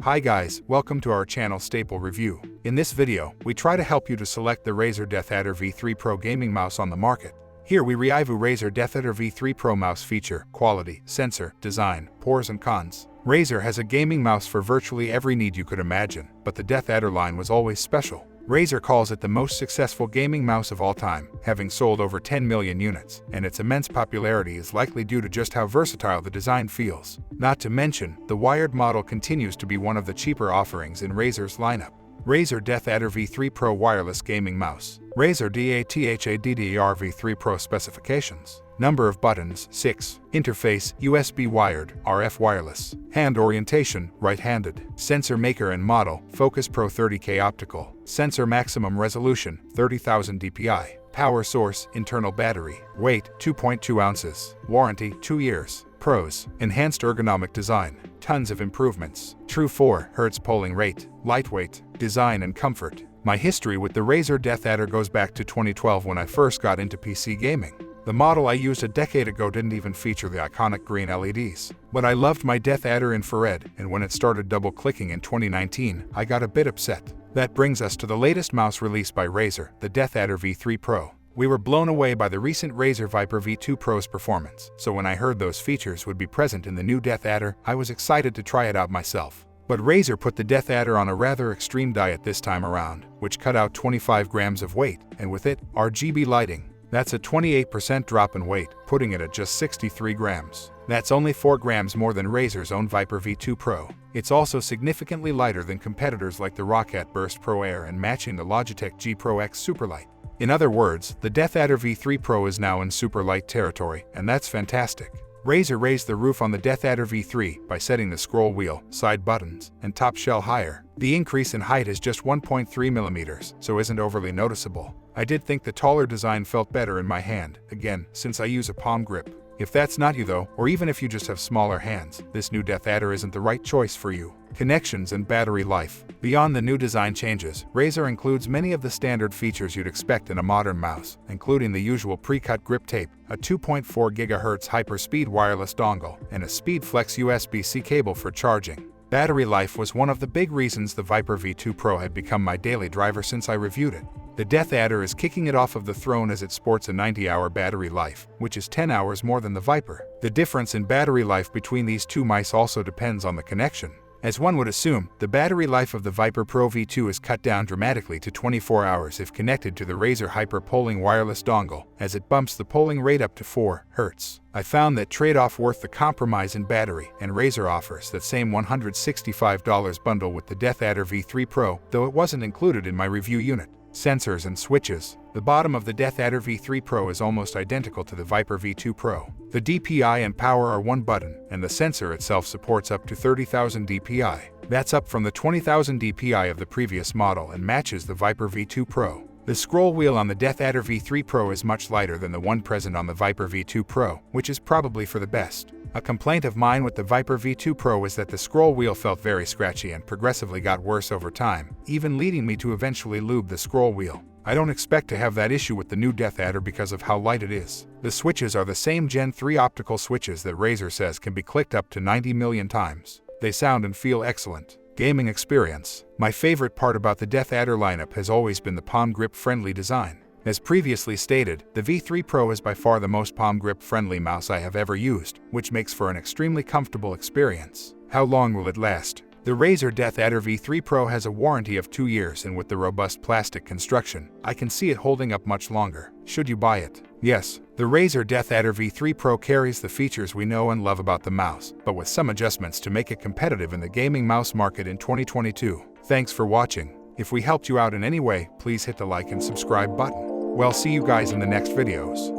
Hi guys, welcome to our channel Staple Review. In this video, we try to help you to select the Razer Deathadder V3 Pro gaming mouse on the market. Here we review Razer Deathadder V3 Pro mouse feature, quality, sensor, design, pros and cons. Razer has a gaming mouse for virtually every need you could imagine, but the Deathadder line was always special. Razer calls it the most successful gaming mouse of all time, having sold over 10 million units, and its immense popularity is likely due to just how versatile the design feels. Not to mention, the wired model continues to be one of the cheaper offerings in Razer's lineup. Razer Deathadder V3 Pro Wireless Gaming Mouse. Razer Deathadder V3 Pro specifications. Number of buttons, 6. Interface, USB wired, RF wireless. Hand orientation, right-handed. Sensor maker and model, Focus Pro 30K optical. Sensor maximum resolution, 30,000 dpi. Power source, internal battery. Weight, 2.2 ounces. Warranty, 2 years. Pros, enhanced ergonomic design. Tons of improvements. True 4 Hz polling rate. Lightweight. Design and comfort. My history with the Razer Deathadder goes back to 2012 when I first got into PC gaming. The model I used a decade ago didn't even feature the iconic green LEDs. But I loved my Deathadder infrared, and when it started double-clicking in 2019, I got a bit upset. That brings us to the latest mouse released by Razer, the Deathadder V3 Pro. We were blown away by the recent Razer Viper V2 Pro's performance, so when I heard those features would be present in the new Deathadder, I was excited to try it out myself. But Razer put the Deathadder on a rather extreme diet this time around, which cut out 25 grams of weight, and with it, RGB lighting. That's a 28% drop in weight, putting it at just 63 grams. That's only 4 grams more than Razer's own Viper V2 Pro. It's also significantly lighter than competitors like the Roccat Burst Pro Air and matching the Logitech G Pro X Superlight. In other words, the Deathadder V3 Pro is now in super light territory, and that's fantastic. Razer raised the roof on the Deathadder V3 by setting the scroll wheel, side buttons, and top shell higher. The increase in height is just 1.3 millimeters, so isn't overly noticeable. I did think the taller design felt better in my hand, again, since I use a palm grip. If that's not you though, or even if you just have smaller hands, this new Deathadder isn't the right choice for you. Connections and battery life. Beyond the new design changes, Razer includes many of the standard features you'd expect in a modern mouse, including the usual pre-cut grip tape, a 2.4 GHz hyperspeed wireless dongle, and a SpeedFlex USB-C cable for charging. Battery life was one of the big reasons the Viper V2 Pro had become my daily driver since I reviewed it. The Deathadder is kicking it off of the throne as it sports a 90-hour battery life, which is 10 hours more than the Viper. The difference in battery life between these two mice also depends on the connection. As one would assume, the battery life of the Viper Pro V2 is cut down dramatically to 24 hours if connected to the Razer Hyper Polling wireless dongle, as it bumps the polling rate up to 4 Hz. I found that trade-off worth the compromise in battery, and Razer offers that same $165 bundle with the Deathadder V3 Pro, though it wasn't included in my review unit. Sensors and switches. The bottom of the Deathadder V3 Pro is almost identical to the Viper V2 Pro. The DPI and power are one button, and the sensor itself supports up to 30,000 dpi. That's up from the 20,000 dpi of the previous model and matches the Viper V2 Pro. The scroll wheel on the Deathadder V3 Pro is much lighter than the one present on the Viper V2 Pro, which is probably for the best. A complaint of mine with the Viper V2 Pro was that the scroll wheel felt very scratchy and progressively got worse over time, even leading me to eventually lube the scroll wheel. I don't expect to have that issue with the new Deathadder because of how light it is. The switches are the same Gen 3 optical switches that Razer says can be clicked up to 90 million times. They sound and feel excellent. Gaming experience. My favorite part about the Deathadder lineup has always been the palm grip-friendly design. As previously stated, the V3 Pro is by far the most palm grip-friendly mouse I have ever used, which makes for an extremely comfortable experience. How long will it last? The Razer Deathadder V3 Pro has a warranty of 2 years, and with the robust plastic construction, I can see it holding up much longer. Should you buy it? Yes, the Razer Deathadder V3 Pro carries the features we know and love about the mouse, but with some adjustments to make it competitive in the gaming mouse market in 2022. Thanks for watching. If we helped you out in any way, please hit the like and subscribe button. Well, see you guys in the next videos.